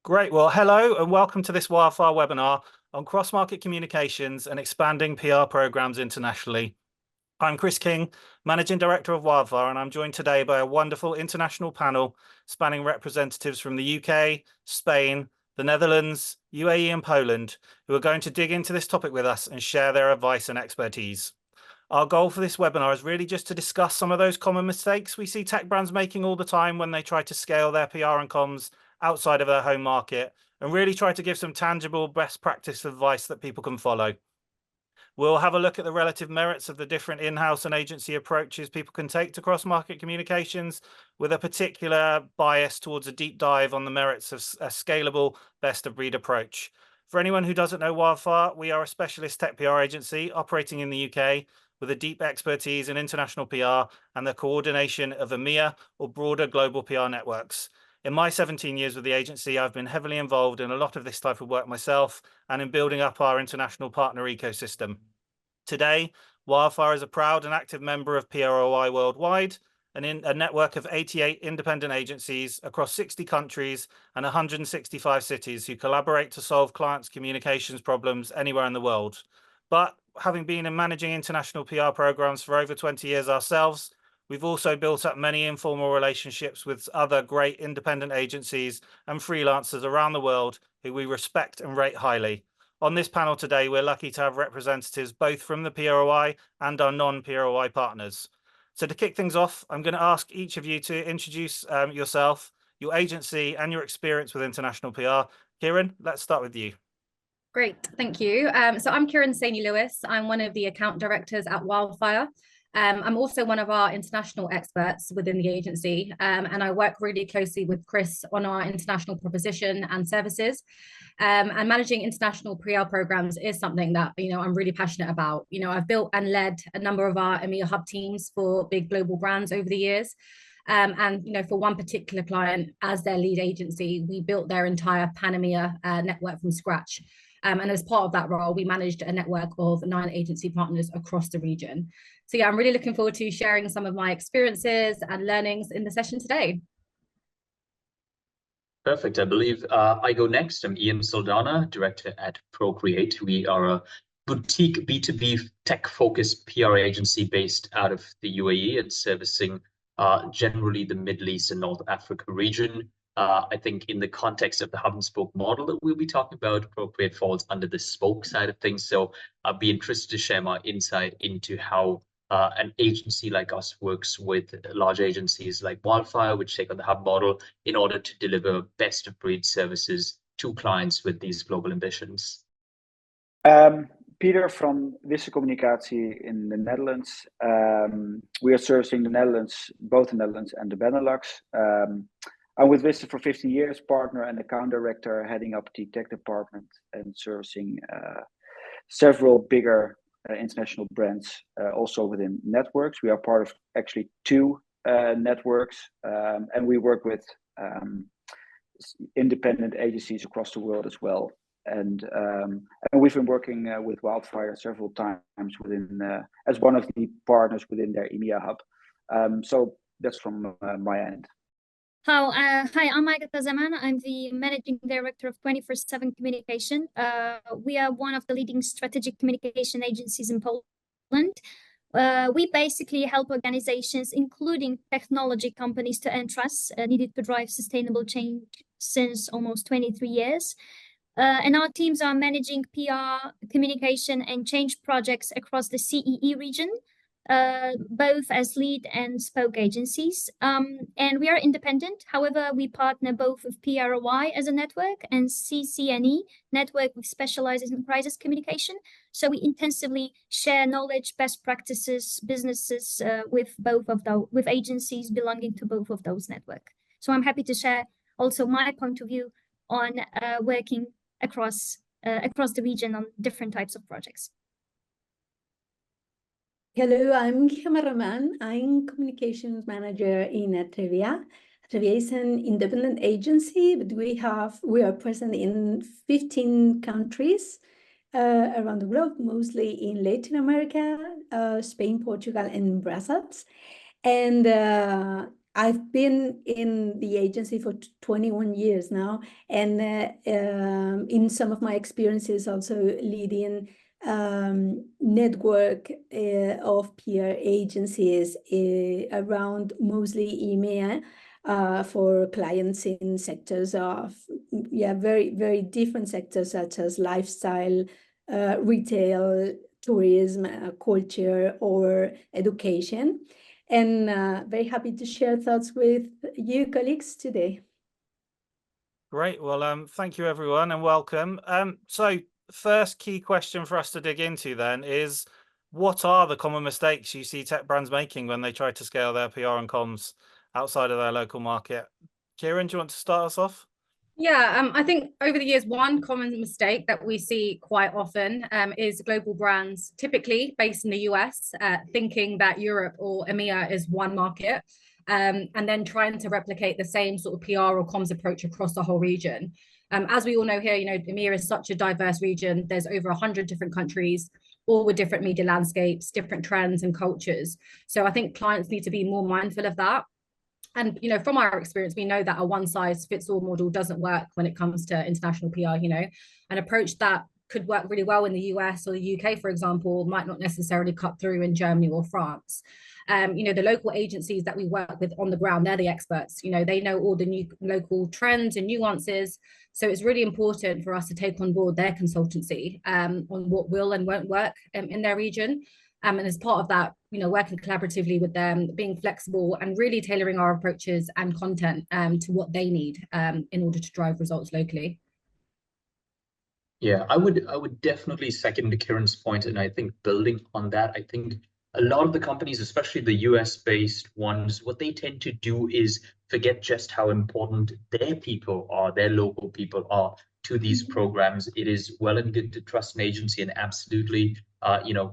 Great. Well, hello and welcome to this Wildfire webinar on cross-market communications and expanding PR programs internationally. I'm Chris King, Managing Director of Wildfire, and I'm joined today by a wonderful international panel spanning representatives from the UK, Spain, the Netherlands, UAE and Poland, who are going to dig into this topic with us and share their advice and expertise. Our goal for this webinar is really just to discuss some of those common mistakes we see tech brands making all the time when they try to scale their PR and comms outside of their home market, and really try to give some tangible best practice advice that people can follow. We'll have a look at the relative merits of the different in-house and agency approaches people can take to cross-market communications, with a particular bias towards a deep dive on the merits of a scalable best-of-breed approach. For anyone who doesn't know Wildfire, we are a specialist tech PR agency operating in the UK with a deep expertise in international PR and the coordination of EMEA or broader global PR networks. In my 17 years with the agency, I've been heavily involved in a lot of this type of work myself and in building up our international partner ecosystem. Today, Wildfire is a proud and active member of PROI Worldwide, and in a network of 88 independent agencies across 60 countries and 165 cities who collaborate to solve clients' communications problems anywhere in the world. But having been in managing international PR programs for over 20 years ourselves, we've also built up many informal relationships with other great independent agencies and freelancers around the world who we respect and rate highly. On this panel today, we're lucky to have representatives both from the PROI and our non-PROI partners. So to kick things off, I'm going to ask each of you to introduce yourself, your agency, and your experience with international PR. Kiran, let's start with you. Great, thank you. So I'm Kiran Saini-Lewis. I'm one of the account directors at Wildfire. I'm also one of our international experts within the agency, and I work really closely with Chris on our international proposition and services. And managing international PR programs is something that I'm really passionate about. I've built and led a number of our EMEA hub teams for big global brands over the years. And for one particular client, as their lead agency, we built their entire Pan-EMEA network from scratch. And as part of that role, we managed a network of 9 agency partners across the region. So yeah, I'm really looking forward to sharing some of my experiences and learnings in the session today. Perfect. I believe I go next. I'm Ian Saldanha, director at Procreate. We are a boutique B2B tech-focused PR agency based out of the UAE and servicing generally the Middle East and North Africa region. I think in the context of the hub and spoke model that we'll be talking about, Appropriate falls under the spoke side of things. So I'd be interested to share my insight into how an agency like us works with large agencies like Wildfire, which take on the hub model in order to deliver best of breed services to clients with these global ambitions. Peter from Wisse Kommunikatie in the Netherlands. We are servicing the Netherlands, both the Netherlands and the Benelux. I'm with Wisse for 15 years, partner and account director, heading up the tech department and servicing several bigger international brands, also within networks. We are part of actually 2 networks, and we work with independent agencies across the world as well. And we've been working with Wildfire several times within as one of the partners within their EMEA hub. So that's from my end. Hi, I'm Agata Zeman. I'm the Managing Director of 24/7 Communication. We are one of the leading strategic communication agencies in Poland. We basically help organizations, including technology companies, to earn trust needed to drive sustainable change since almost 23 years. And our teams are managing PR, communication, and change projects across the CEE region, both as lead and spoke agencies. And we are independent. However, we partner both with PROI as a network and CCNE network, which specializes in crisis communication. So we intensively share knowledge, best practices, businesses with both of those, with agencies belonging to both of those networks. So I'm happy to share also my point of view on working across the region on different types of projects. Hello, I'm Román. I'm communications manager in Atrevia. Atrevia is an independent agency, but we are present in 15 countries around the globe, mostly in Latin America, Spain, Portugal, and Brussels. And I've been in the agency for 21 years now, and in some of my experiences also leading network of peer agencies around mostly EMEA for clients in sectors of very, very different sectors such as lifestyle, retail, tourism, culture, or education. And very happy to share thoughts with you colleagues today. Great. Well, thank you everyone and welcome. So first key question for us to dig into then is, what are the common mistakes you see tech brands making when they try to scale their PR and comms outside of their local market? Kiran, do you want to start us off? Yeah, I think over the years, one common mistake that we see quite often is global brands, typically based in the US, thinking that Europe or EMEA is one market, and then trying to replicate the same sort of PR or comms approach across the whole region. As we all know here, EMEA is such a diverse region. There's over 100 different countries, all with different media landscapes, different trends and cultures. So I think clients need to be more mindful of that. And from our experience, we know that a one-size-fits-all model doesn't work when it comes to international PR. An approach that could work really well in the US or the UK, for example, might not necessarily cut through in Germany or France. The local agencies that we work with on the ground, they're the experts. They know all the new local trends and nuances. So it's really important for us to take on board their consultancy on what will and won't work in their region. And as part of that, working collaboratively with them, being flexible and really tailoring our approaches and content to what they need in order to drive results locally. Yeah, I would definitely second Kiran's point, and I think building on that, I think a lot of the companies, especially the US-based ones, what they tend to do is forget just how important their people are, their local people are to these programs. It is well and good to trust an agency, and absolutely,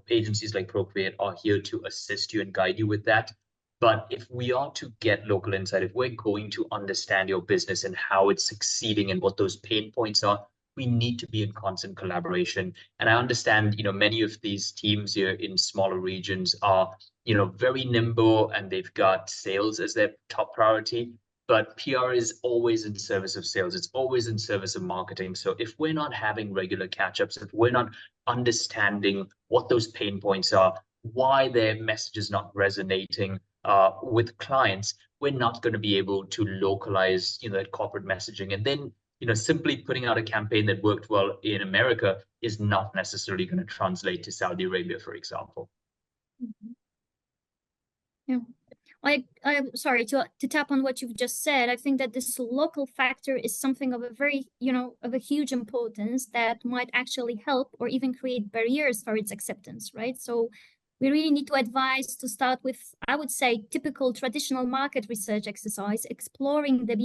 agencies like Procreate are here to assist you and guide you with that. But if we are to get local insight, if we're going to understand your business and how it's succeeding and what those pain points are, we need to be in constant collaboration. And I understand, many of these teams here in smaller regions are, very nimble, and they've got sales as their top priority. But PR is always in service of sales. It's always in service of marketing. So if we're not having regular catch-ups, if we're not understanding what those pain points are, why their message is not resonating with clients, we're not going to be able to localize, that corporate messaging. And then, simply putting out a campaign that worked well in America is not necessarily going to translate to Saudi Arabia, for example. Yeah. I'm sorry to tap on what you've just said. I think that this local factor is something of a very, of a huge importance that might actually help or even create barriers for its acceptance, right? So we really need to advise to start with, I would say, typical traditional market research exercise, exploring the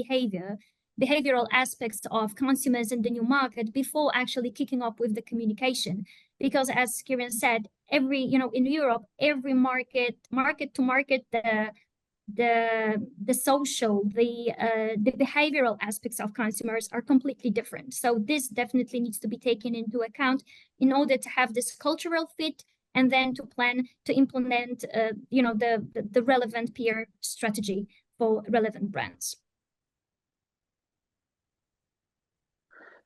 behavioral aspects of consumers in the new market before actually kicking off with the communication. Because as Kiran said, in Europe, every market to market, the social, the behavioral aspects of consumers are completely different. So this definitely needs to be taken into account in order to have this cultural fit, and then to plan to implement, the relevant PR strategy for relevant brands.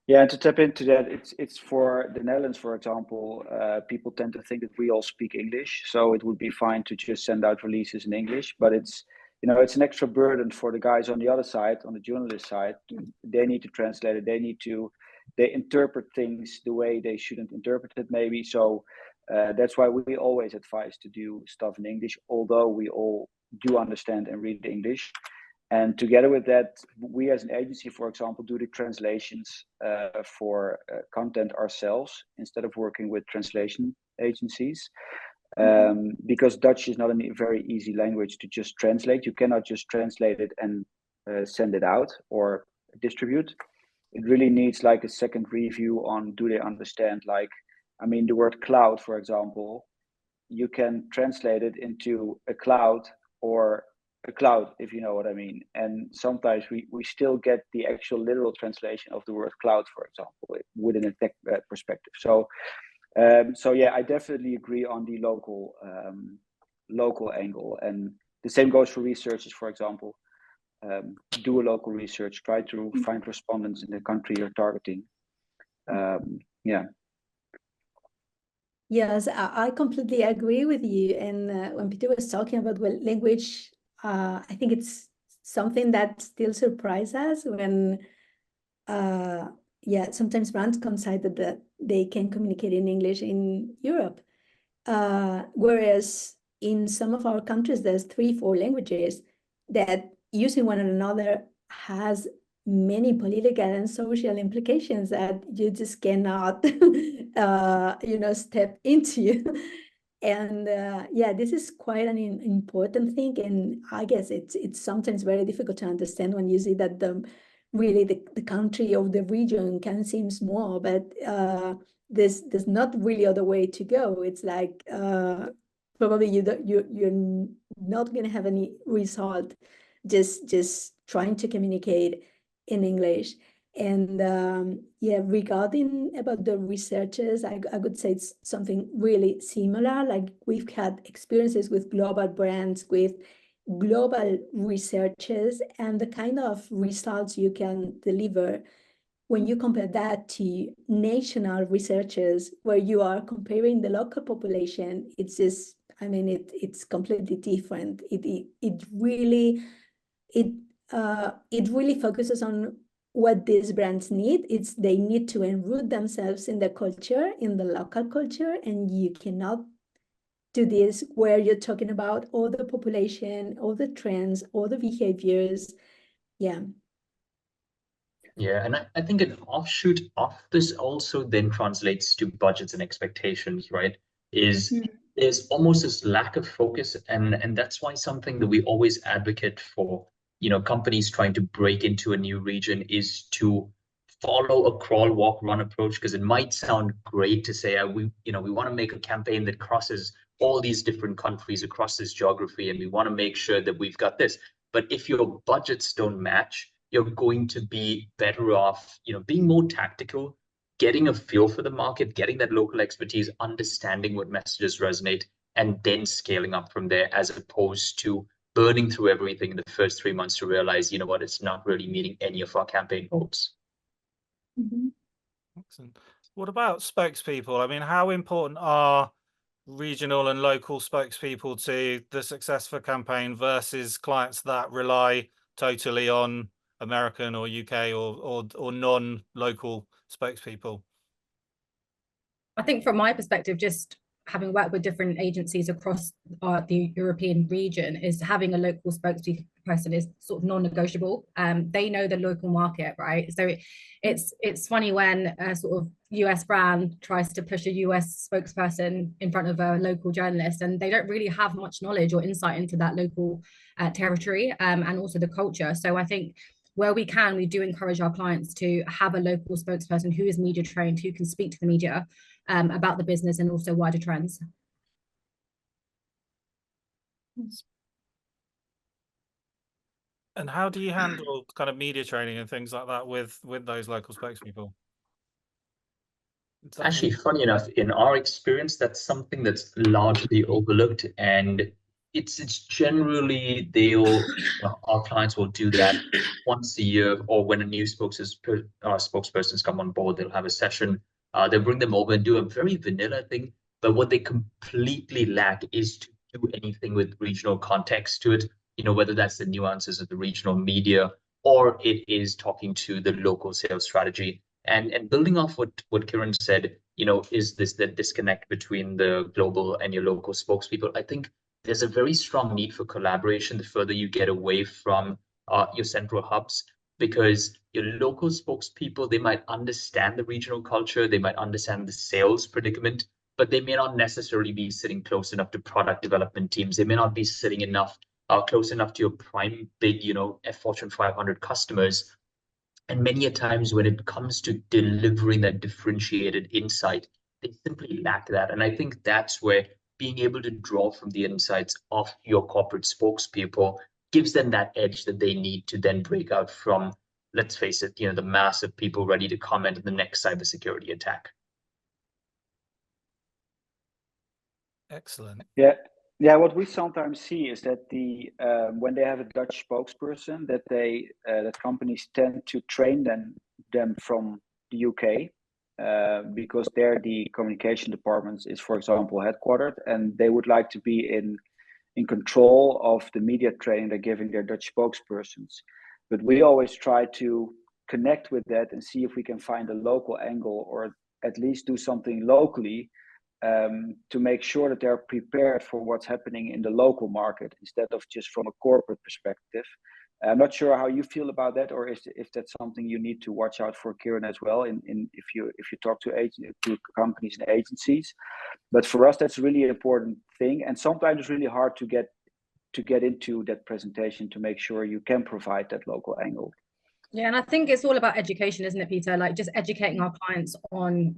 Yeah, and to tap into that, it's for the Netherlands, for example, people tend to think that we all speak English, so it would be fine to just send out releases in English, but it's an extra burden for the guys on the other side, on the journalist side. They need to translate it, they interpret things the way they shouldn't interpret it maybe, so that's why we always advise to do stuff in English, although we all do understand and read English. And together with that, we as an agency, for example, do the translations for content ourselves instead of working with translation agencies. Because Dutch is not a very easy language to just translate. You cannot just translate it and send it out or distribute. It really needs like a second review on, do they understand? The word cloud, for example, you can translate it into a cloud or a cloud, if you know what I mean. And sometimes we still get the actual literal translation of the word cloud, for example, within a tech perspective. So yeah, I definitely agree on the local angle. And The same goes for researchers, for example. Do a local research, try to find respondents in the country you're targeting. Yeah. Yes, I completely agree with you. And when Peter was talking about language, I think it's something that still surprises us when, sometimes brands consider that they can communicate in English in Europe. Whereas in some of our countries, there's 3-4 languages that using one another has many political and social implications that you just cannot, step into. And this is quite an important thing. And I guess it's sometimes very difficult to understand when you see that the country or the region can seem small, but there's not really other way to go. It's like probably you're not going to have any result just trying to communicate in English. And regarding about the researchers, I would say it's something really similar. Like we've had experiences with global brands, with global researchers, and the kind of results you can deliver when you compare that to national researchers, where you are comparing the local population, it's just, it's completely different. It really focuses on what these brands need. They need to enroot themselves in the culture, in the local culture, and you cannot do this where you're talking about all the population, all the trends, all the behaviors. Yeah. Yeah, and I think an offshoot of this also then translates to budgets and expectations, right? There's almost this lack of focus, and that's why something that we always advocate for, companies trying to break into a new region is to follow a crawl, walk, run approach, because it might sound great to say we want to make a campaign that crosses all these different countries across this geography, and we want to make sure that we've got this. But if your budgets don't match, you're going to be better off, being more tactical, getting a feel for the market, getting that local expertise, understanding what messages resonate, and then scaling up from there, as opposed to burning through everything in the first 3 months to realize, it's not really meeting any of our campaign goals. Mm-hmm. Excellent. What about spokespeople? How important are regional and local spokespeople to the success of a campaign versus clients that rely totally on American or UK or non-local spokespeople? I think from my perspective, just having worked with different agencies across the European region, is having a local spokesperson is sort of non-negotiable. They know the local market, right? So it's funny when a sort of US brand tries to push a US spokesperson in front of a local journalist, and they don't really have much knowledge or insight into that local territory and also the culture. So I think where we can, we do encourage our clients to have a local spokesperson who is media trained, who can speak to the media about the business and also wider trends. And how do you handle kind of media training and things like that with those local spokespeople? Actually, funny enough, in our experience, that's something that's largely overlooked, and it's generally our clients will do that once a year, or when a new spokespersons come on board, they'll have a session. They'll bring them over and do a very vanilla thing, but what they completely lack is to do anything with regional context to it. Whether that's the nuances of the regional media, or it is talking to the local sales strategy. And building off what Kiran said, is the disconnect between the global and your local spokespeople. I think there's a very strong need for collaboration the further you get away from your central hubs, because your local spokespeople, they might understand the regional culture, they might understand the sales predicament, but they may not necessarily be sitting close enough to product development teams. They may not be sitting close enough to your prime big, Fortune 500 customers. And many a times when it comes to delivering that differentiated insight, they simply lack that. And I think that's where being able to draw from the insights of your corporate spokespeople gives them that edge that they need to then break out from, let's face it, the mass of people ready to comment on the next cybersecurity attack. Excellent. Yeah, Yeah, what we sometimes see is that when they have a Dutch spokesperson, that companies tend to train them from the UK, because there the communication departments is, for example, headquartered, and they would like to be in control of the media training they're giving their Dutch spokespersons. But we always try to connect with that and see if we can find a local angle, or at least do something locally, to make sure that they're prepared for what's happening in the local market instead of just from a corporate perspective. I'm not sure how you feel about that, or if that's something you need to watch out for, Kiran, as well. If you talk to companies and agencies, but for us that's really an important thing, and sometimes it's really hard to get into that presentation to make sure you can provide that local angle. Yeah, and I think it's all about education, isn't it, Peter? Like just educating our clients on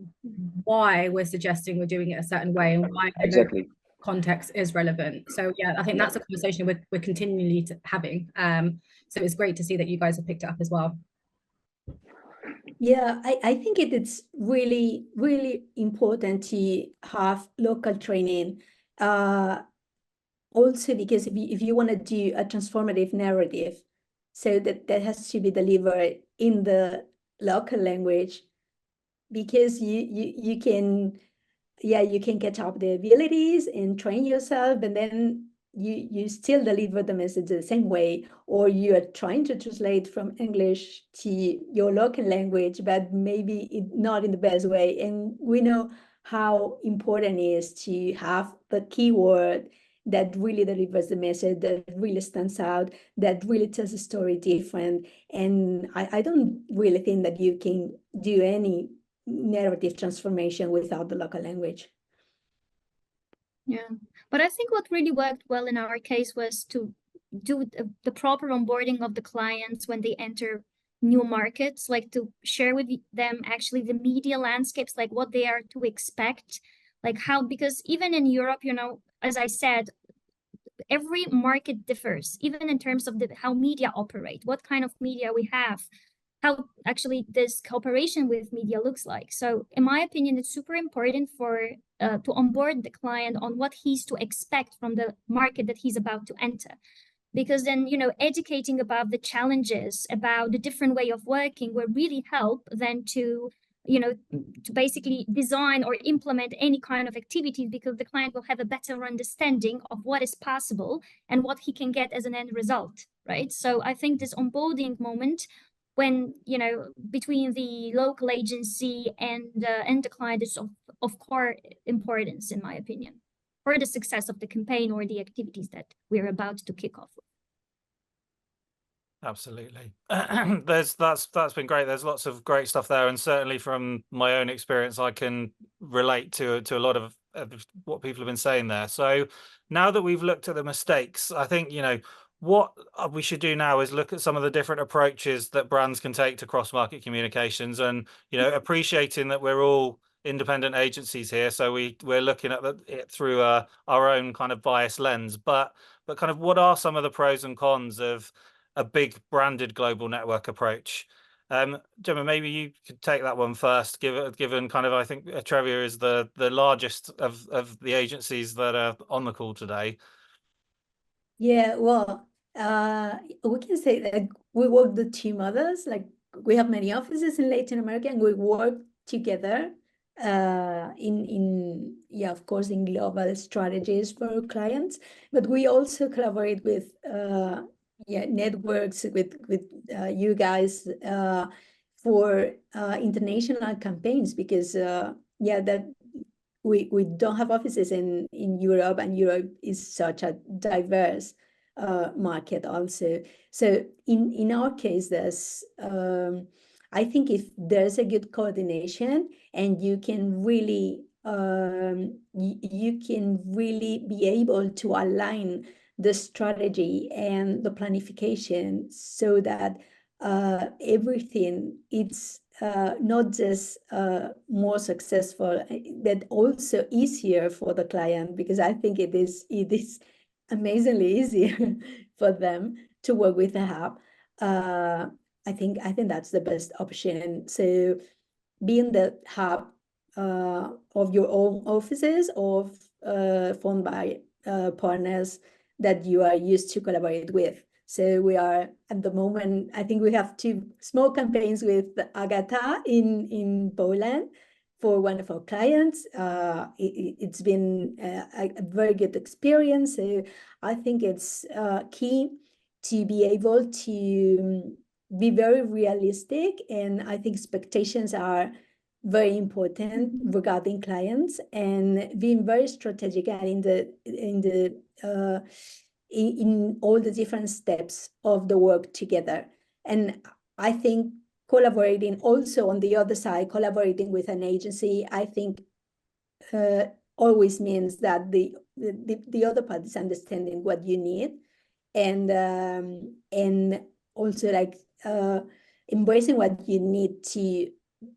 why we're suggesting we're doing it a certain way and why exactly context is relevant. So yeah, I think that's a conversation we're continually having. So it's great to see that you guys have picked it up as well. Yeah, I think it's really, really important to have local training. Also, because if you want to do a transformative narrative, so that has to be delivered in the local language, because you can catch up the abilities and train yourself, and then you still deliver the message the same way, or you are trying to translate from English to your local language, but maybe not in the best way. And we know how important it is to have the keyword that really delivers the message, that really stands out, that really tells the story different. And I don't really think that you can do any narrative transformation without the local language. Yeah, but I think what really worked well in our case was to do the proper onboarding of the clients when they enter new markets, like to share with them actually the media landscapes, like what they are to expect, like how, because even in Europe, you know, as I said, every market differs, even in terms of how media operate, what kind of media we have, how actually this cooperation with media looks like. So in my opinion, it's super important for to onboard the client on what he's to expect from the market that he's about to enter. Because then, you know, educating about the challenges, about the different way of working will really help then to, you know, to basically design or implement any kind of activities, because the client will have a better understanding of what is possible and what he can get as an end result, right? So I think this onboarding moment, when, you know, between the local agency and the client is of core importance, in my opinion, for the success of the campaign or the activities that we're about to kick off with. Absolutely. That's been great. There's lots of great stuff there, and certainly from my own experience, I can relate to a lot of what people have been saying there. So now that we've looked at the mistakes, I think, you know, what we should do now is look at some of the different approaches that brands can take to cross-market communications, and, you know, appreciating that we're all independent agencies here, so we're looking at it through our own kind of biased lens, but kind of what are some of the pros and cons of a big branded global network approach? Gema, maybe you could take that one first, given kind of, I think Atrevia is the largest of the agencies that are on the call today. Yeah, well, we can say that we work the two models. Like, we have many offices in Latin America, and we work together of course, in global strategies for our clients. But we also collaborate with networks with you guys for international campaigns, because that we don't have offices in Europe, and Europe is such a diverse market also. So in our case, there's I think if there's a good coordination, and you can really be able to align the strategy and the planification, so that everything it's not just more successful, but also easier for the client, because I think it is amazingly easier for them to work with a hub. I think that's the best option. So being the hub of your own offices, or formed by partners that you are used to collaborate with. So we are at the moment, I think we have 2 small campaigns with Agata in Poland for one of our clients. It's been a very good experience. So I think it's key to be able to be very realistic, and I think expectations are very important regarding clients, and being very strategic and in all the different steps of the work together. And I think collaborating also on the other side, collaborating with an agency, I think always means that the other part is understanding what you need, and also like embracing what you need to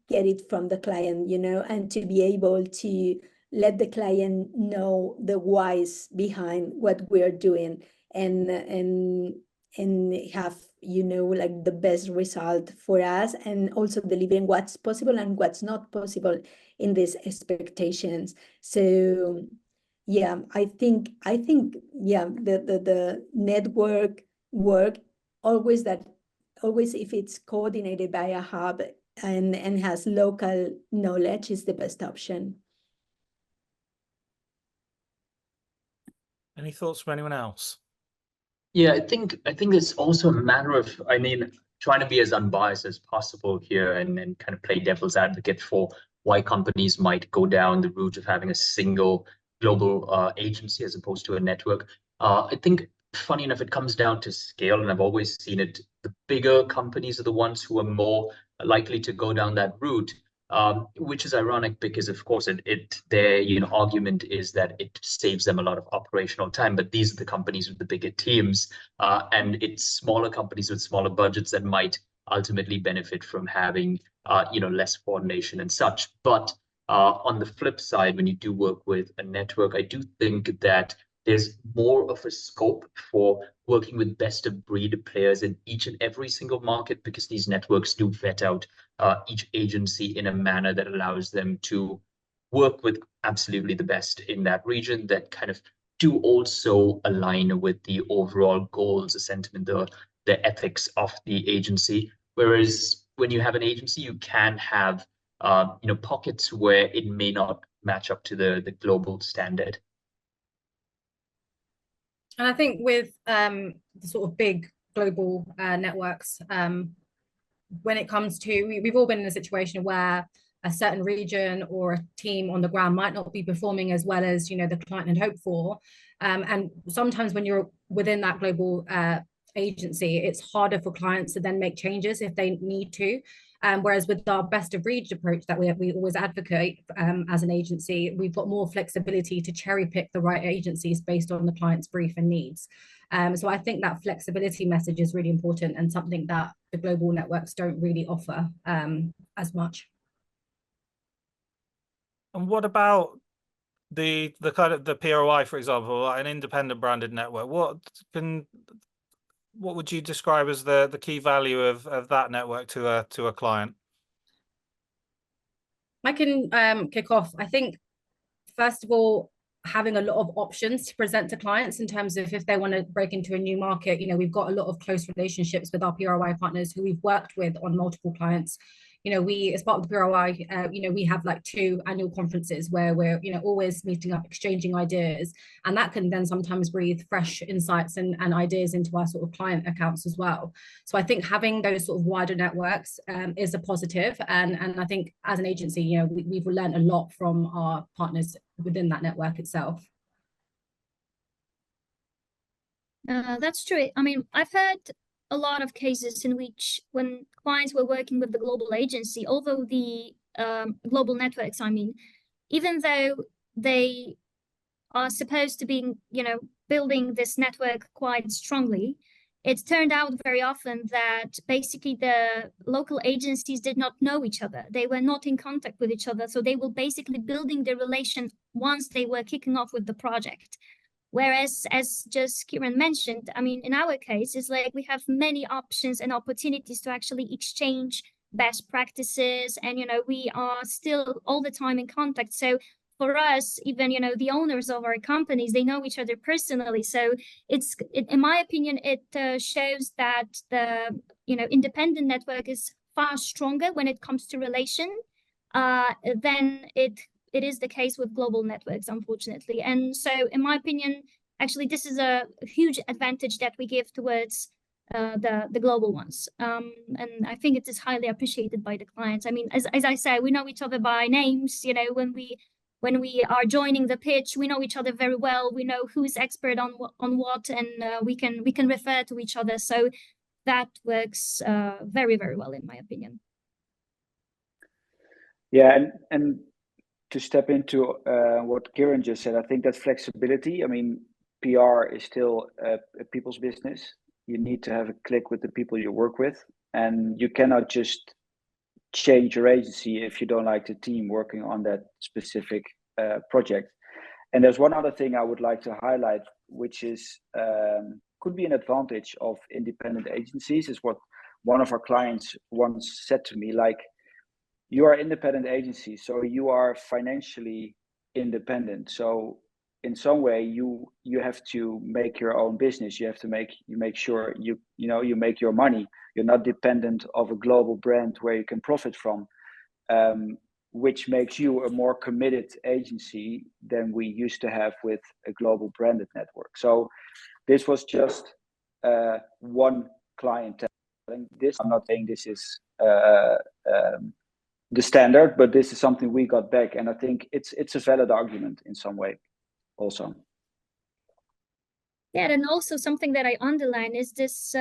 get it from the client, you know, and to be able to let the client know the whys behind what we're doing, and have, you know, like the best result for us, and also delivering what's possible and what's not possible in these expectations. So yeah, I think yeah, the network work always if it's coordinated by a hub and has local knowledge is the best option. Any thoughts from anyone else? Yeah, I think it's also a matter of, I mean, trying to be as unbiased as possible here and kind of play devil's advocate for why companies might go down the route of having a single global agency as opposed to a network. I think, funny enough, it comes down to scale, and I've always seen it. The bigger companies are the ones who are more likely to go down that route. Which is ironic because, of course, their argument is that it saves them a lot of operational time. But these are the companies with the bigger teams, and it's smaller companies with smaller budgets that might ultimately benefit from having less coordination and such. But on the flip side, when you do work with a network, I do think that there's more of a scope for working with best of breed players in each and every single market, because these networks do vet out each agency in a manner that allows them to work with absolutely the best in that region, that kind of do also align with the overall goals, the sentiment, the ethics of the agency. Whereas when you have an agency, you can have pockets where it may not match up to the global standard. And I think with the sort of big global networks, when it comes to, we've all been in a situation where a certain region or a team on the ground might not be performing as well as the client had hoped for, and sometimes when you're within that global agency, it's harder for clients to then make changes if they need to. Whereas with our best of breed approach that we always advocate as an agency, we've got more flexibility to cherry pick the right agencies based on the client's brief and needs. So I think that flexibility message is really important, and something that the global networks don't really offer as much. And what about the kind of the PROI, for example, an independent branded network? What would you describe as the key value of that network to a client? I can kick off. I think, first of all, having a lot of options to present to clients in terms of if they want to break into a new market. We've got a lot of close relationships with our PROI partners who we've worked with on multiple clients. We, as part of the PROI, we have like 2 annual conferences where we're, always meeting up, exchanging ideas, and that can then sometimes breathe fresh insights and ideas into our sort of client accounts as well. So I think having those sort of wider networks is a positive, and I think as an agency, we've learned a lot from our partners within that network itself. That's true. I mean, I've heard a lot of cases in which when clients were working with the global agency, although the global networks, I mean, even though they are supposed to be, building this network quite strongly, it turned out very often that basically the local agencies did not know each other. They were not in contact with each other. So they were basically building the relation once they were kicking off with the project. Whereas, as just Kiran mentioned, I mean, in our case, it's like we have many options and opportunities to actually exchange best practices. And, we are still all the time in contact. So for us, even, you know, the owners of our companies, they know each other personally. So in my opinion, it shows that the, you know, independent network is far stronger when it comes to relation than it is the case with global networks, unfortunately. And so in my opinion, actually, this is a huge advantage that we give towards the global ones. And I think it is highly appreciated by the clients. I mean, as I say, we know each other by names, you know, when we are joining the pitch, we know each other very well. We know who's expert on what, and we can refer to each other. So that works very, very well, in my opinion. Yeah, and to step into what Kiran just said, I think that flexibility, I mean, PR is still a people's business. You need to have a click with the people you work with, and you cannot just change your agency if you don't like the team working on that specific project. And there's one other thing I would like to highlight, which is could be an advantage of independent agencies, is what one of our clients once said to me, like, you are independent agency, so you are financially independent. So in some way, you have to make your own business. You have to make sure you make your money. You're not dependent of a global brand where you can profit from, which makes you a more committed agency than we used to have with a global branded network. So this was just one client telling this. I'm not saying this is the standard, but this is something we got back, and I think it's a valid argument in some way also. Yeah, and also something that I underline is this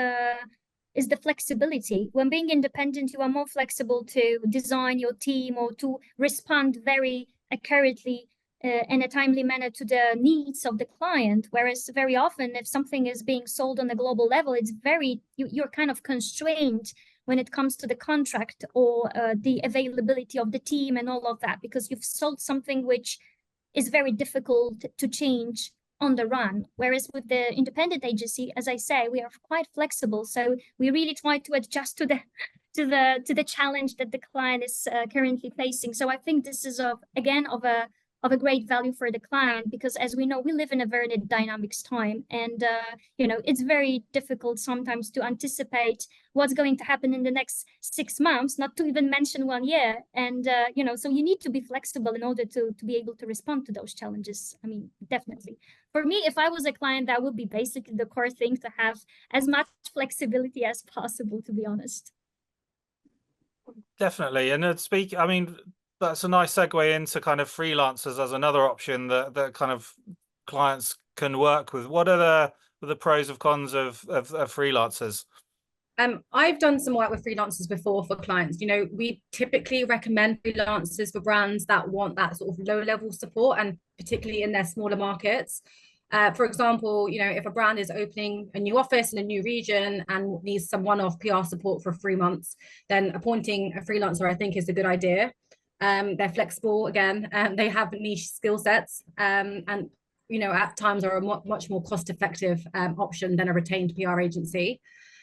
is the flexibility. When being independent, you are more flexible to design your team or to respond very accurately in a timely manner to the needs of the client. Whereas very often, if something is being sold on a global level, it's you're kind of constrained when it comes to the contract or the availability of the team and all of that, because you've sold something which is very difficult to change on the run. Whereas with the independent agency, as I say, we are quite flexible. So we really try to adjust to the challenge that the client is currently facing. So I think this is of a great value for the client, because as we know, we live in a very dynamic time, and it's very difficult sometimes to anticipate what's going to happen in the next 6 months, not to even mention 1 year. And so you need to be flexible in order to be able to respond to those challenges. I mean, definitely. For me, if I was a client, that would be basically the core thing, to have as much flexibility as possible, to be honest. Definitely. And I mean, that's a nice segue into kind of freelancers as another option that kind of clients can work with. What are the pros and cons of freelancers? I've done some work with freelancers before for clients. We typically recommend freelancers for brands that want that sort of low-level support, and particularly in their smaller markets. For example, if a brand is opening a new office in a new region and needs some one-off PR support for 3 months, then appointing a freelancer, I think, is a good idea. They're flexible again, and they have niche skill sets, and at times are a much more cost-effective option than a retained PR agency.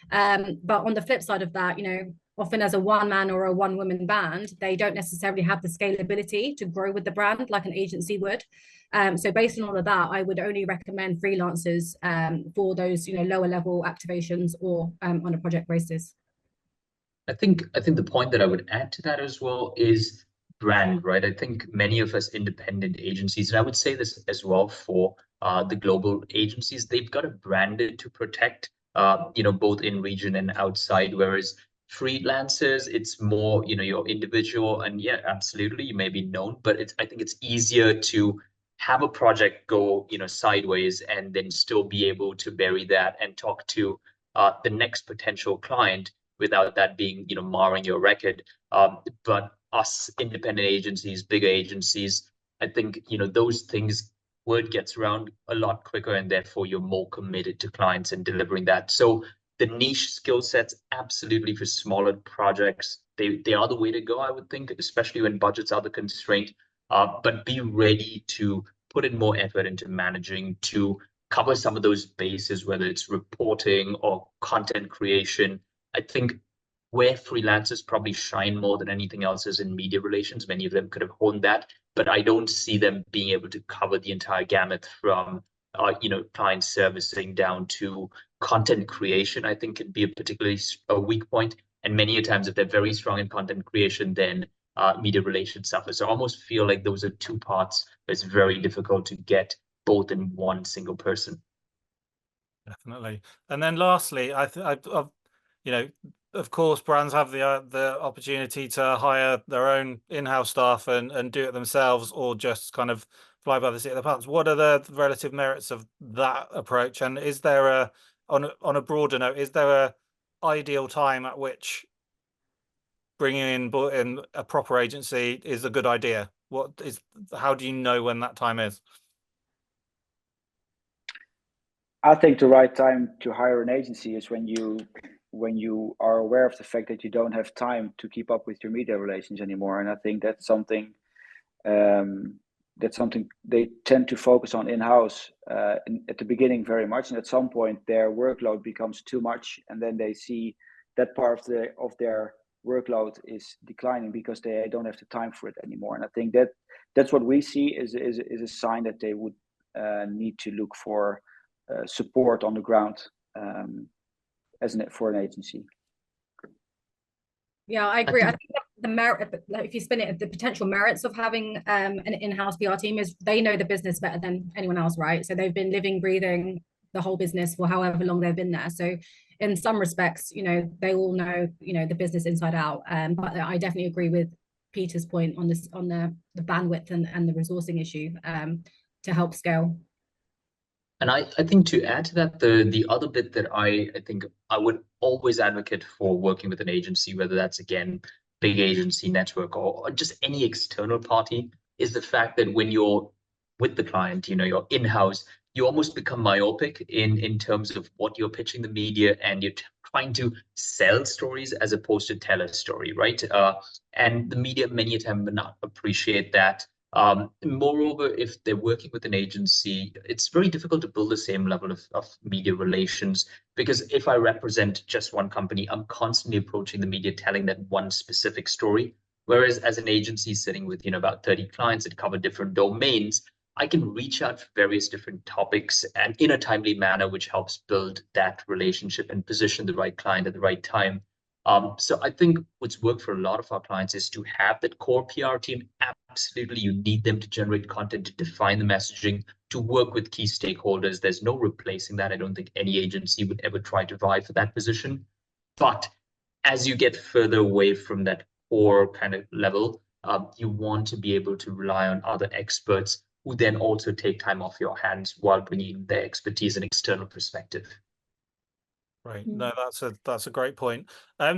But on the flip side of that, often as a one-man or a one-woman band, they don't necessarily have the scalability to grow with the brand like an agency would. So based on all of that, I would only recommend freelancers for those lower level activations or on a project basis. I think the point that I would add to that as well is brand, right? I think many of us independent agencies, and I would say this as well for the global agencies, they've got a brand to protect, both in region and outside, whereas freelancers, it's more, your individual, and yeah, absolutely, you may be known, but I think it's easier to have a project go, sideways and then still be able to bury that and talk to the next potential client without that being, marring your record. But us independent agencies, bigger agencies, I think, those things, word gets around a lot quicker, and therefore you're more committed to clients and delivering that. So the niche skill sets, absolutely, for smaller projects, they are the way to go, I would think, especially when budgets are the constraint. But be ready to put in more effort into managing to cover some of those bases, whether it's reporting or content creation. I think where freelancers probably shine more than anything else is in media relations. Many of them could have honed that, but I don't see them being able to cover the entire gamut from client servicing down to content creation. I think can be a particularly weak point. And many a times, if they're very strong in content creation, then media relations suffers. So I almost feel like those are two parts where it's very difficult to get both in one single person. Definitely. And then lastly, of course, brands have the opportunity to hire their own in-house staff and do it themselves, or just kind of fly by the seat of the pants. What are the relative merits of that approach? And is there on a broader note, is there a ideal time at which bringing in a proper agency is a good idea? How do you know when that time is? I think the right time to hire an agency is when you are aware of the fact that you don't have time to keep up with your media relations anymore. And I think that's something they tend to focus on in-house at the beginning very much, and at some point their workload becomes too much, and then they see that part of their workload is declining because they don't have the time for it anymore. And I think that's what we see is a sign that they would need to look for support on the ground for an agency. Yeah, I agree. I think the merit, if you spin it, the potential merits of having an in-house PR team is they know the business better than anyone else, right? So they've been living, breathing the whole business for however long they've been there. So in some respects, they all know, the business inside out. But I definitely agree with Peter's point on this, on the bandwidth and the resourcing issue to help scale. And I think to add to that, the other bit that I think I would always advocate for working with an agency, whether that's, again, big agency network or just any external party, is the fact that when you're with the client, you're in-house, you almost become myopic in terms of what you're pitching the media, and you're trying to sell stories as opposed to tell a story, right? And the media many a time will not appreciate that. Moreover, if they're working with an agency, it's very difficult to build the same level of media relations, because if I represent just one company, I'm constantly approaching the media, telling that one specific story. Whereas as an agency sitting with about 30 clients that cover different domains, I can reach out for various different topics and in a timely manner, which helps build that relationship and position the right client at the right time. So I think what's worked for a lot of our clients is to have that core PR team. Absolutely, you need them to generate content, to define the messaging, to work with key stakeholders. There's no replacing that. I don't think any agency would ever try to vie for that position. But as you get further away from that core kind of level, you want to be able to rely on other experts who then also take time off your hands while bringing their expertise and external perspective. Right. No, that's a great point.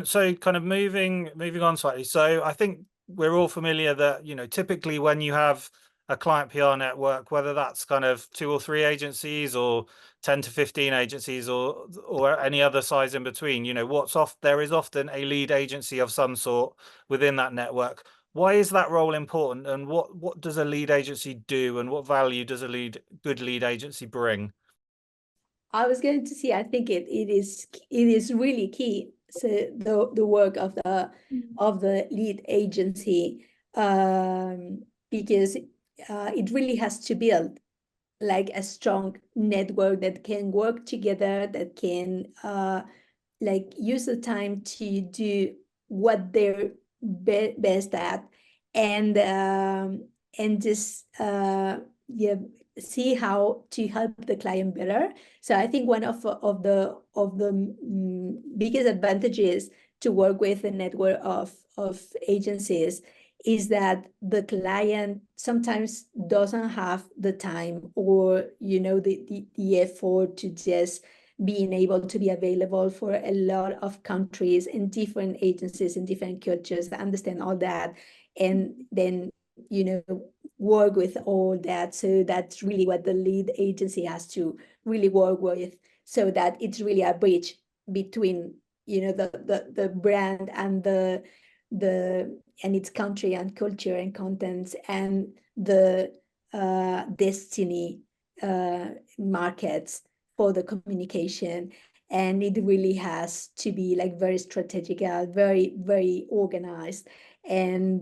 So kind of moving on slightly. So I think we're all familiar that, typically when you have a client PR network, whether that's kind of 2 or 3 agencies or 10 to 15 agencies or any other size in between, there is often a lead agency of some sort within that network. Why is that role important, and what does a lead agency do, and what value does a good lead agency bring? I was going to say, I think it is really key. So the work of the lead agency, because it really has to build like a strong network that can work together, that can like use the time to do what they're best at, and just see how to help the client better. So I think one of the biggest advantages to work with a network of agencies is that the client sometimes doesn't have the time or the effort to just being able to be available for a lot of countries and different agencies and different cultures, understand all that, and then work with all that. So that's really what the lead agency has to really work with, so that it's really a bridge between the brand and and its country and culture and contents and the destiny markets for the communication. And it really has to be like very strategic, very, very organized, and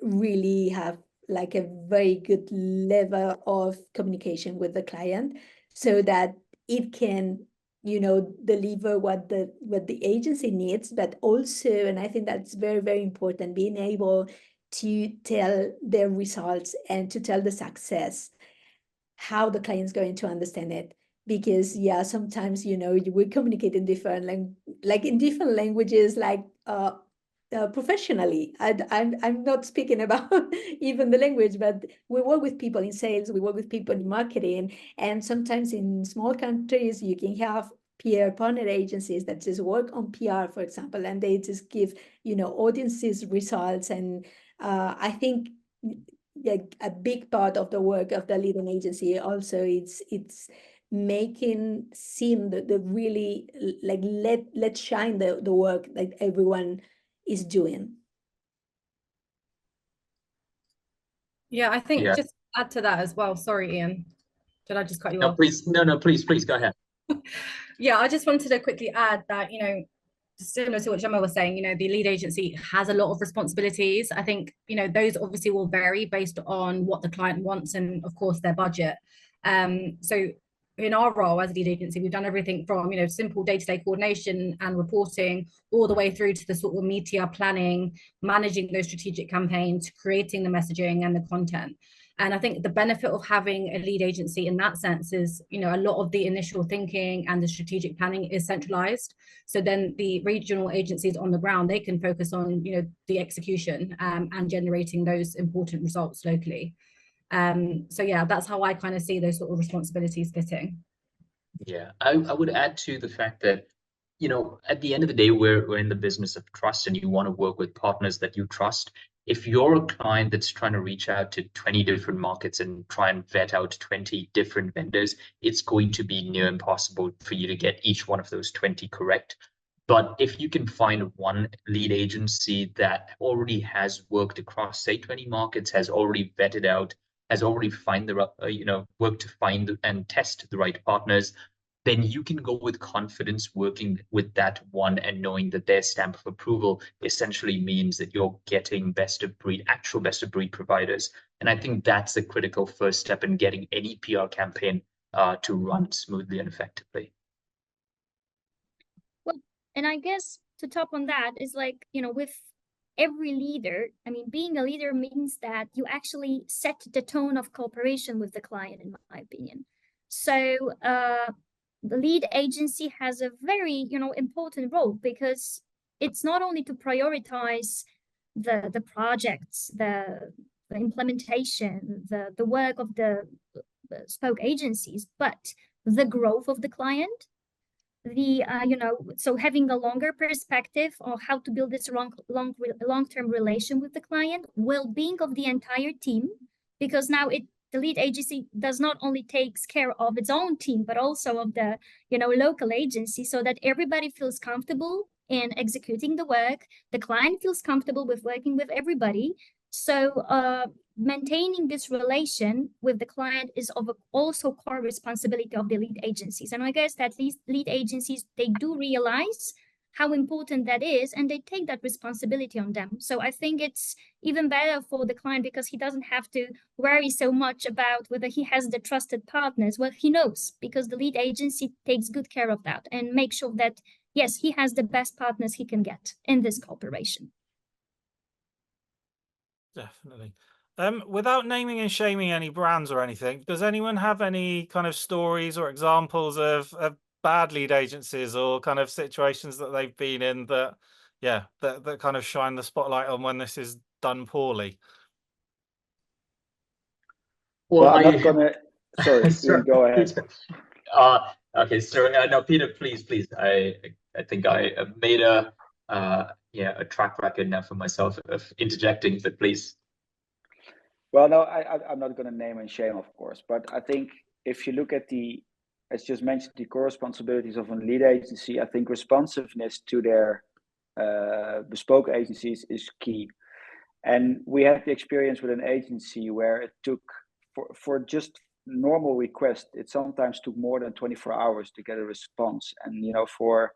really have like a very good level of communication with the client so that it can, you know, deliver what the agency needs, but also, and I think that's very, very important, being able to tell their results and to tell the success, how the client's going to understand it. Because yeah, sometimes, you know, we communicate in different languages, like professionally. I'm not speaking about even the language, but we work with people in sales, we work with people in marketing, and sometimes in small countries you can have PR partner agencies that just work on PR, for example, and they just give, you know, audiences results. And I think a big part of the work of the leading agency also it's making seem the really like let's shine the work that everyone is doing. Yeah, I think just add to that as well. Sorry, Ian. Did I just cut you off? Please, please go ahead. Yeah, I just wanted to quickly add that, you know, similar to what Gema was saying, you know, the lead agency has a lot of responsibilities. I think, you know, those obviously will vary based on what the client wants and of course their budget. So in our role as a lead agency, we've done everything from, you know, simple day-to-day coordination and reporting all the way through to the sort of media planning, managing those strategic campaigns, creating the messaging and the content. And I think the benefit of having a lead agency in that sense is, you know, a lot of the initial thinking and the strategic planning is centralized. So then the regional agencies on the ground, they can focus on, you know, the execution and generating those important results locally. So yeah, that's how I kind of see those sort of responsibilities fitting. Yeah, I would add to the fact that, you know, at the end of the day, we're in the business of trust, and you want to work with partners that you trust. If you're a client that's trying to reach out to 20 different markets and try and vet out 20 different vendors, it's going to be near impossible for you to get each one of those 20 correct. But if you can find one lead agency that already has worked across, say, 20 markets, has already vetted out, has already worked to find and test the right partners, then you can go with confidence working with that one and knowing that their stamp of approval essentially means that you're getting best of breed, actual best of breed providers. And I think that's a critical first step in getting any PR campaign to run smoothly and effectively. Well, and I guess to top on that is like, you know, with every leader, I mean, being a leader means that you actually set the tone of cooperation with the client, in my opinion. So the lead agency has a very, you know, important role, because it's not only to prioritize the projects, the implementation, the work of the spoke agencies, but the growth of the client. So having a longer perspective on how to build this long-term relation with the client, well-being of the entire team, because now the lead agency does not only takes care of its own team, but also of the, you know, local agency, so that everybody feels comfortable in executing the work. The client feels comfortable with working with everybody. So maintaining this relation with the client is also core responsibility of the lead agencies. And I guess that these lead agencies, they do realize how important that is, and they take that responsibility on them. So I think it's even better for the client, because he doesn't have to worry so much about whether he has the trusted partners. Well, he knows, because the lead agency takes good care of that and makes sure that, yes, he has the best partners he can get in this cooperation. Definitely. Without naming and shaming any brands or anything, does anyone have any kind of stories or examples of bad lead agencies or kind of situations that they've been in that, yeah, that kind of shine the spotlight on when this is done poorly? Well, I'm not gonna. Sorry, Ian, go ahead. Okay, so no, Peter, please. I think I made a track record now for myself of interjecting, but please. Well, no, I'm not going to name and shame, of course, but I think if you look at as just mentioned, the core responsibilities of a lead agency, I think responsiveness to their bespoke agencies is key. And we had the experience with an agency where it took for just normal request, it sometimes took more than 24 hours to get a response. And, you know, for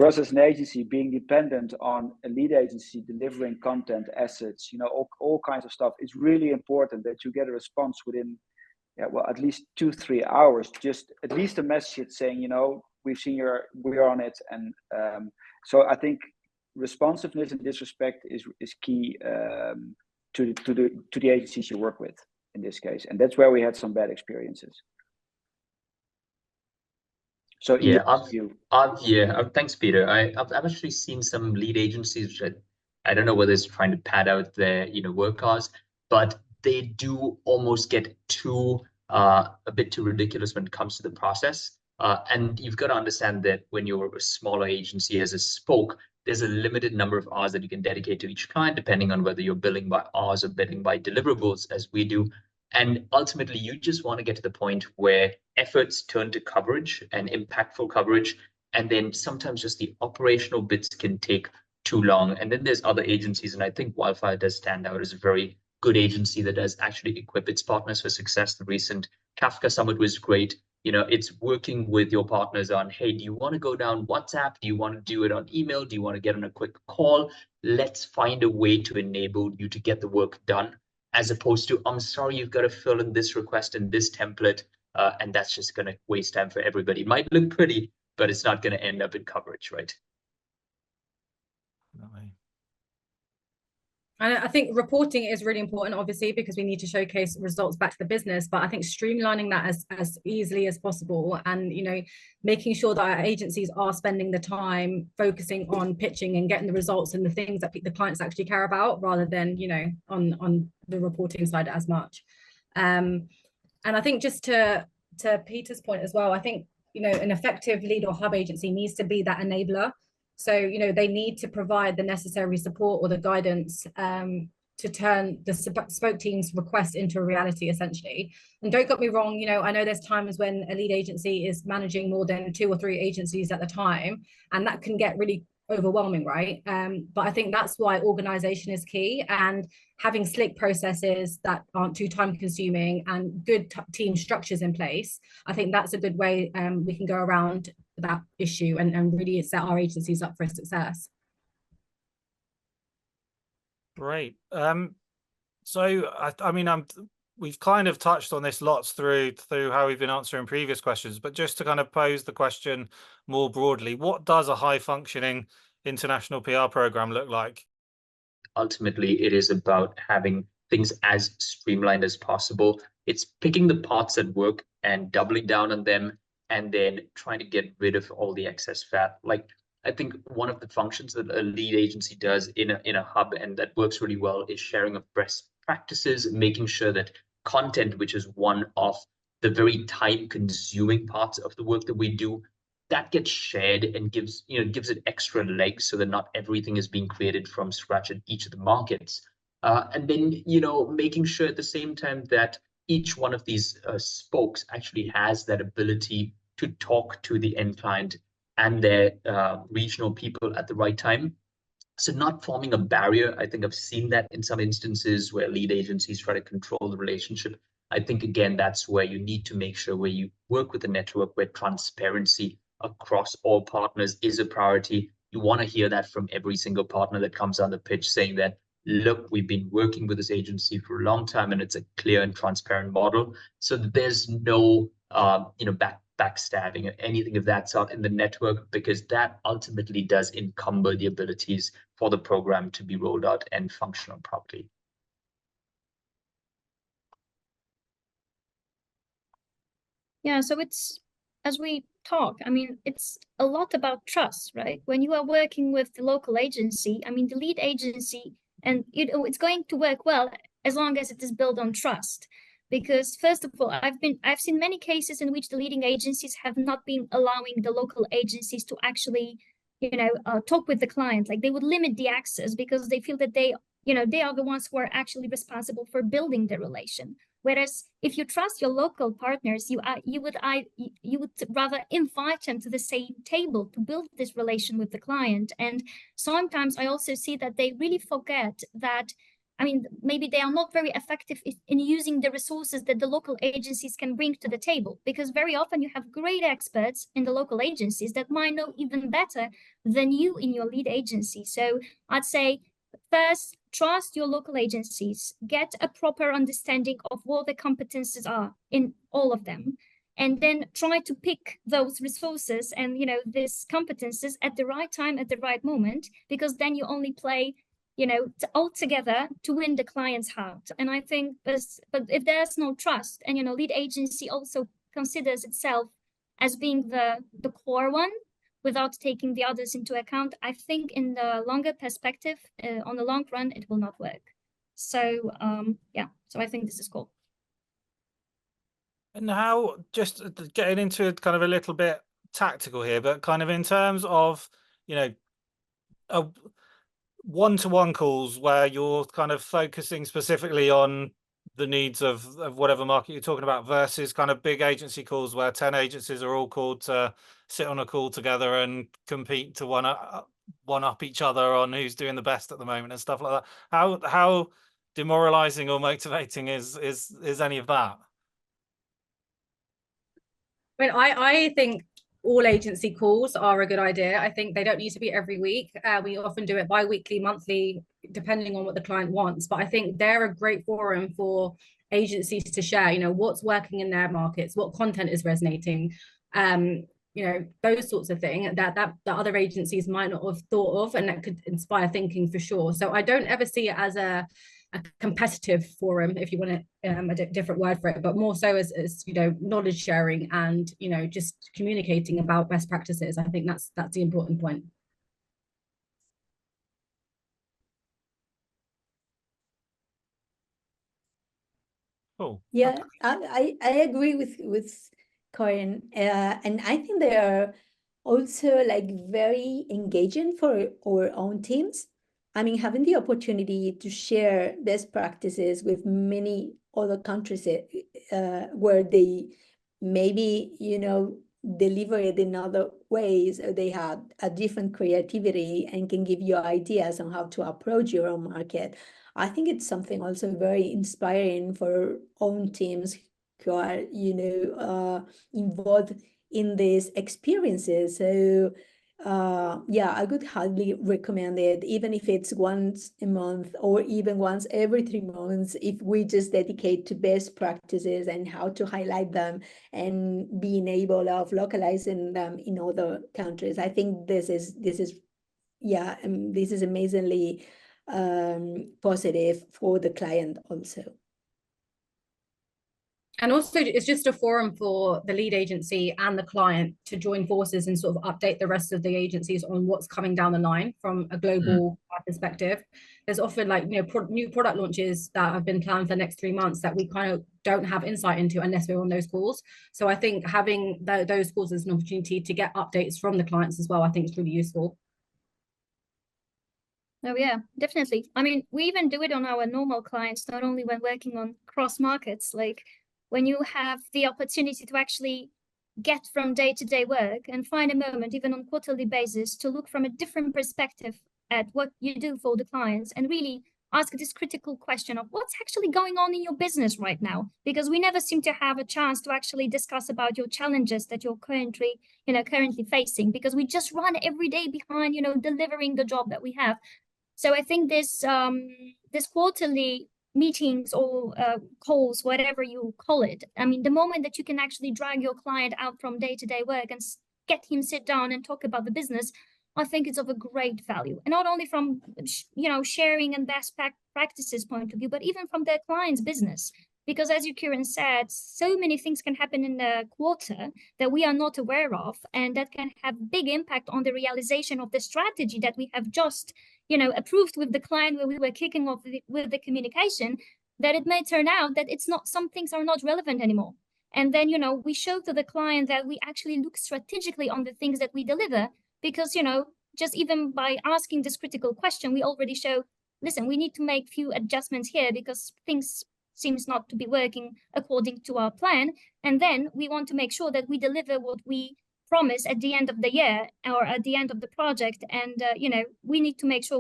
us as an agency, being dependent on a lead agency delivering content, assets, you know, all kinds of stuff, it's really important that you get a response within, well, at least 2-3 hours, just at least a message saying, you know, we've seen we're on it. And so I think responsiveness in this respect is key to the agencies you work with in this case. And that's where we had some bad experiences. So thanks, Peter. I've actually seen some lead agencies, which I don't know whether it's trying to pad out their work hours, but they do almost get a bit too ridiculous when it comes to the process. And you've got to understand that when you're a smaller agency as a spoke, there's a limited number of hours that you can dedicate to each client, depending on whether you're billing by hours or billing by deliverables, as we do. And ultimately, you just want to get to the point where efforts turn to coverage and impactful coverage. And then sometimes just the operational bits can take too long. And then there's other agencies, and I think Wildfire does stand out as a very good agency that does actually equip its partners for success. The recent Kafka Summit was great. You know, it's working with your partners on, hey, do you want to go down WhatsApp? Do you want to do it on email? Do you want to get on a quick call? Let's find a way to enable you to get the work done, as opposed to, I'm sorry, you've got to fill in this request in this template, and that's just going to waste time for everybody. It might look pretty, but it's not going to end up in coverage, right? And I think reporting is really important, obviously, because we need to showcase results back to the business. But I think streamlining that as easily as possible, and, you know, making sure that our agencies are spending the time focusing on pitching and getting the results and the things that the clients actually care about, rather than, you know, on the reporting side as much. And I think just to Peter's point as well, I think, you know, an effective lead or hub agency needs to be that enabler. So, you know, they need to provide the necessary support or the guidance to turn the spoke team's request into a reality, essentially. And don't get me wrong, you know, I know there's times when a lead agency is managing more than 2 or 3 agencies at the time, and that can get really overwhelming, right? But I think that's why organization is key, and having slick processes that aren't too time consuming and good team structures in place. I think that's a good way we can go around that issue and really set our agencies up for success. Great. So I mean, we've kind of touched on this lots through how we've been answering previous questions, but just to kind of pose the question more broadly, what does a high functioning international PR program look like? Ultimately, it is about having things as streamlined as possible. It's picking the parts that work and doubling down on them, and then trying to get rid of all the excess fat. Like, I think one of the functions that a lead agency does in a hub, and that works really well, is sharing of best practices, making sure that content, which is one of the very time-consuming parts of the work that we do, that gets shared and gives it extra legs, so that not everything is being created from scratch in each of the markets. And then, you know, making sure at the same time that each one of these spokes actually has that ability to talk to the end client and their regional people at the right time. So not forming a barrier. I think I've seen that in some instances where lead agencies try to control the relationship. I think, again, that's where you need to make sure, where you work with a network where transparency across all partners is a priority. You want to hear that from every single partner that comes on the pitch, saying that, look, we've been working with this agency for a long time, and it's a clear and transparent model, so that there's no backstabbing or anything of that sort in the network, because that ultimately does encumber the abilities for the program to be rolled out and functional properly. Yeah, so it's, as we talk, I mean, it's a lot about trust, right? When you are working with the local agency, I mean, the lead agency, and you know, it's going to work well as long as it is built on trust. Because first of all, I've seen many cases in which the leading agencies have not been allowing the local agencies to actually, you know, talk with the client. Like, they would limit the access because they feel that they are the ones who are actually responsible for building the relation. Whereas if you trust your local partners, you would rather invite them to the same table to build this relation with the client. And sometimes I also see that they really forget that, I mean, maybe they are not very effective in using the resources that the local agencies can bring to the table, because very often you have great experts in the local agencies that might know even better than you in your lead agency. So I'd say, first, trust your local agencies, get a proper understanding of what the competences are in all of them, and then try to pick those resources and, you know, these competences at the right time, at the right moment, because then you only play, you know, all together to win the client's heart. And I think but if there's no trust, and, you know, lead agency also considers itself as being the core one without taking the others into account, I think in the longer perspective, on the long run, it will not work. So yeah, so I think this is cool. And how, just getting into it kind of a little bit tactical here, but kind of in terms of, you know, one-to-one calls where you're kind of focusing specifically on the needs of whatever market you're talking about, versus kind of big agency calls where 10 agencies are all called to sit on a call together and compete to one up each other on who's doing the best at the moment and stuff like that. How demoralizing or motivating is any of that? I mean, I think all agency calls are a good idea. I think they don't need to be every week. We often do it bi-weekly, monthly, depending on what the client wants. But I think they're a great forum for agencies to share, you know, what's working in their markets, what content is resonating, you know, those sorts of things that other agencies might not have thought of, and that could inspire thinking for sure. So I don't ever see it as a competitive forum, if you want a different word for it, but more so as you know, knowledge sharing and, you know, just communicating about best practices. I think that's the important point. Cool. Yeah, I agree with Corinne, and I think they are also like very engaging for our own teams. I mean, having the opportunity to share best practices with many other countries where they maybe, you know, deliver it in other ways, or they have a different creativity and can give you ideas on how to approach your own market. I think it's something also very inspiring for own teams who are, you know, involved in these experiences. So yeah, I would highly recommend it, even if it's once a month or even once every 3 months, if we just dedicate to best practices and how to highlight them and being able of localizing them in other countries. I think this is yeah, this is amazingly positive for the client also. And also, it's just a forum for the lead agency and the client to join forces and sort of update the rest of the agencies on what's coming down the line from a global perspective. There's often, like, you know, new product launches that have been planned for the next 3 months that we kind of don't have insight into unless we're on those calls. So I think having those calls as an opportunity to get updates from the clients as well, I think is really useful. Oh yeah, definitely. I mean, we even do it on our normal clients, not only when working on cross markets. Like, when you have the opportunity to actually get from day-to-day work and find a moment, even on quarterly basis, to look from a different perspective at what you do for the clients and really ask this critical question of what's actually going on in your business right now, because we never seem to have a chance to actually discuss about your challenges that you're currently facing, because we just run every day behind, you know, delivering the job that we have. So I think this quarterly meetings or calls, whatever you call it, I mean, the moment that you can actually drag your client out from day-to-day work and get him sit down and talk about the business, I think it's of a great value. And not only from, you know, sharing and best practices point of view, but even from their client's business. Because as you, Kiran, said, so many things can happen in the quarter that we are not aware of, and that can have big impact on the realization of the strategy that we have just, you know, approved with the client where we were kicking off with the communication, that it may turn out that it's not, some things are not relevant anymore. And then, you know, we show to the client that we actually look strategically on the things that we deliver, because, you know, just even by asking this critical question, we already show, listen, we need to make few adjustments here because things seems not to be working according to our plan. And then we want to make sure that we deliver what we promise at the end of the year or at the end of the project. And, you know, we need to make sure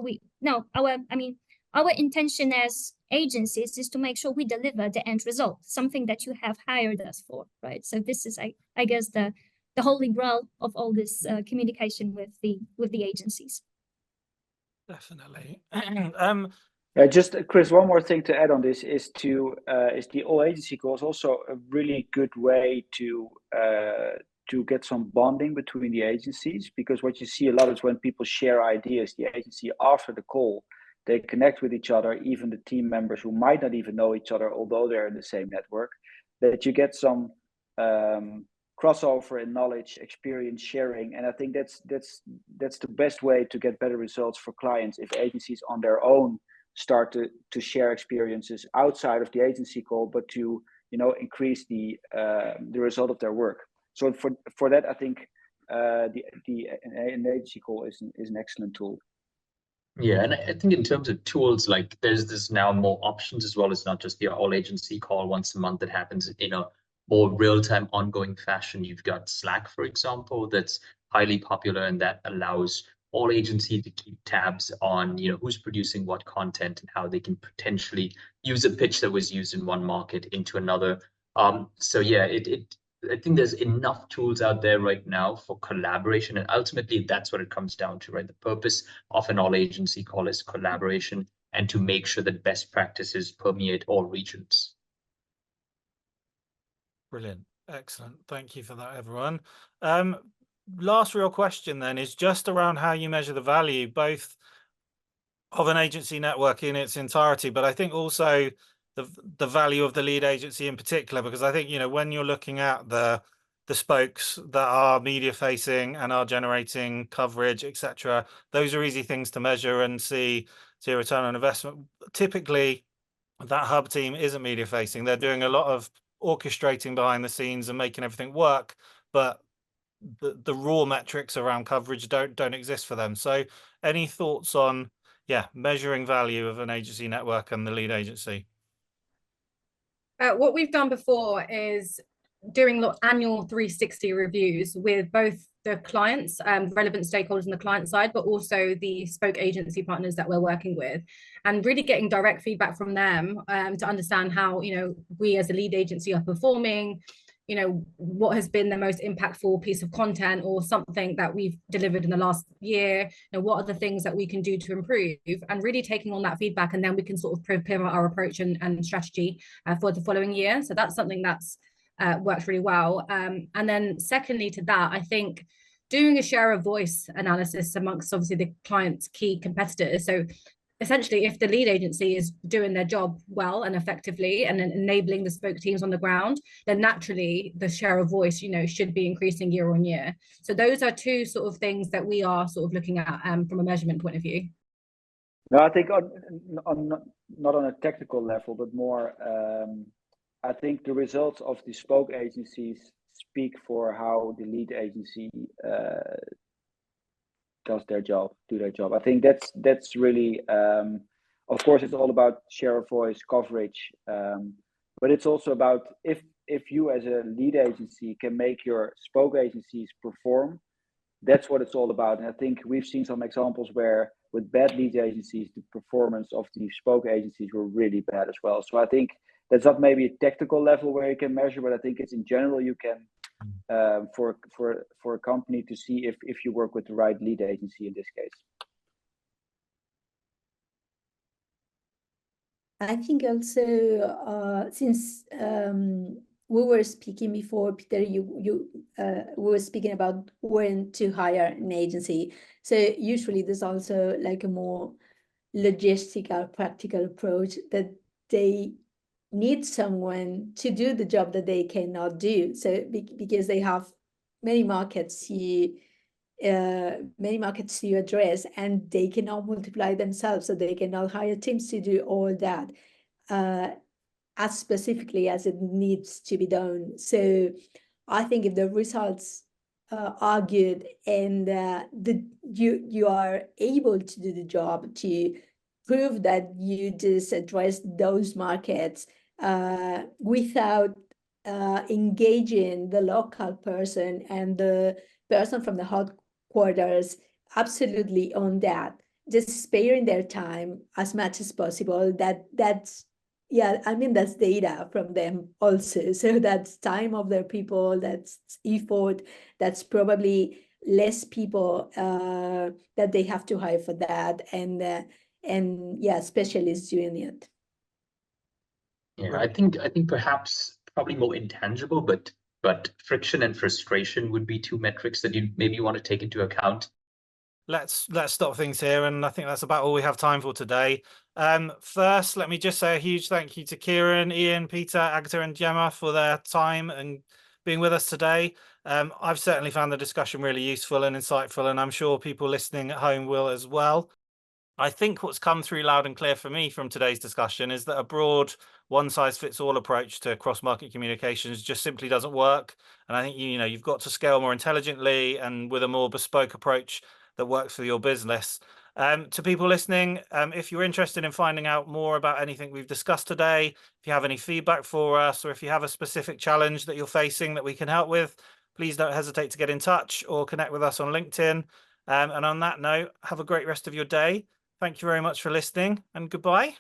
our intention as agencies is to make sure we deliver the end result, something that you have hired us for, right? So this is, I guess, the holy grail of all this communication with the agencies. Definitely. Just Chris, one more thing to add on this is the all agency call is also a really good way to get some bonding between the agencies, because what you see a lot is when people share ideas, the agency after the call, they connect with each other, even the team members who might not even know each other, although they're in the same network, that you get some crossover in knowledge, experience sharing. And I think that's the best way to get better results for clients, if agencies on their own start to share experiences outside of the agency call, but to increase the result of their work. So for that, I think an agency call is an excellent tool. Yeah, and I think in terms of tools, like there's now more options as well. It's not just the all agency call once a month that happens in a more real-time ongoing fashion. You've got Slack, for example, that's highly popular, and that allows all agencies to keep tabs on who's producing what content and how they can potentially use a pitch that was used in one market into another. So yeah, I think there's enough tools out there right now for collaboration, and ultimately that's what it comes down to, right? The purpose of an all agency call is collaboration and to make sure that best practices permeate all regions. Brilliant. Excellent. Thank you for that, everyone. Last real question then is just around how you measure the value, both of an agency network in its entirety, but I think also the value of the lead agency in particular, because I think, when you're looking at the spokes that are media facing and are generating coverage, etc., those are easy things to measure and see a return on investment. Typically, that hub team isn't media facing. They're doing a lot of orchestrating behind the scenes and making everything work, but the raw metrics around coverage don't exist for them. So any thoughts on measuring value of an agency network and the lead agency? What we've done before is doing annual 360 reviews with both the clients, relevant stakeholders on the client side, but also the spoke agency partners that we're working with, and really getting direct feedback from them to understand how we as a lead agency are performing, what has been the most impactful piece of content or something that we've delivered in the last year, what are the things that we can do to improve, and really taking on that feedback, and then we can sort of pivot our approach and strategy for the following year. So that's something that's worked really well. And then secondly to that, I think doing a share of voice analysis amongst obviously the client's key competitors. So essentially, if the lead agency is doing their job well and effectively and enabling the spoke teams on the ground, then naturally the share of voice, should be increasing year on year. So those are two sort of things that we are sort of looking at from a measurement point of view. No, I think not on a technical level, but more, I think the results of the spoke agencies speak for how the lead agency do their job. I think that's really, of course, it's all about share of voice, coverage, but it's also about if you as a lead agency can make your spoke agencies perform, that's what it's all about. And I think we've seen some examples where with bad lead agencies, the performance of the spoke agencies were really bad as well. So I think that's not maybe a technical level where you can measure, but I think it's in general you can for a company to see if you work with the right lead agency in this case. I think also since we were speaking before, Peter, we were speaking about when to hire an agency. So usually there's also like a more logistical, practical approach that they need someone to do the job that they cannot do. So because they have many markets to address, and they cannot multiply themselves, so they cannot hire teams to do all that as specifically as it needs to be done. So I think if the results are good and you are able to do the job to prove that you just address those markets without engaging the local person and the person from the headquarters absolutely on that, just sparing their time as much as possible. That's yeah, I mean, that's data from them also. So that's time of their people, that's effort, that's probably less people that they have to hire for that, and yeah, specialists doing it. Yeah, I think perhaps probably more intangible, but friction and frustration would be two metrics that you maybe want to take into account. Let's stop things here, and I think that's about all we have time for today. First, let me just say a huge thank you to Kiran, Ian, Peter, Agata, and Gema for their time and being with us today. I've certainly found the discussion really useful and insightful, and I'm sure people listening at home will as well. I think what's come through loud and clear for me from today's discussion is that a broad one-size-fits-all approach to cross-market communications just simply doesn't work. And I think you've got to scale more intelligently and with a more bespoke approach that works for your business. To people listening, if you're interested in finding out more about anything we've discussed today, if you have any feedback for us, or if you have a specific challenge that you're facing that we can help with, please don't hesitate to get in touch or connect with us on LinkedIn. And on that note, have a great rest of your day. Thank you very much for listening, and goodbye.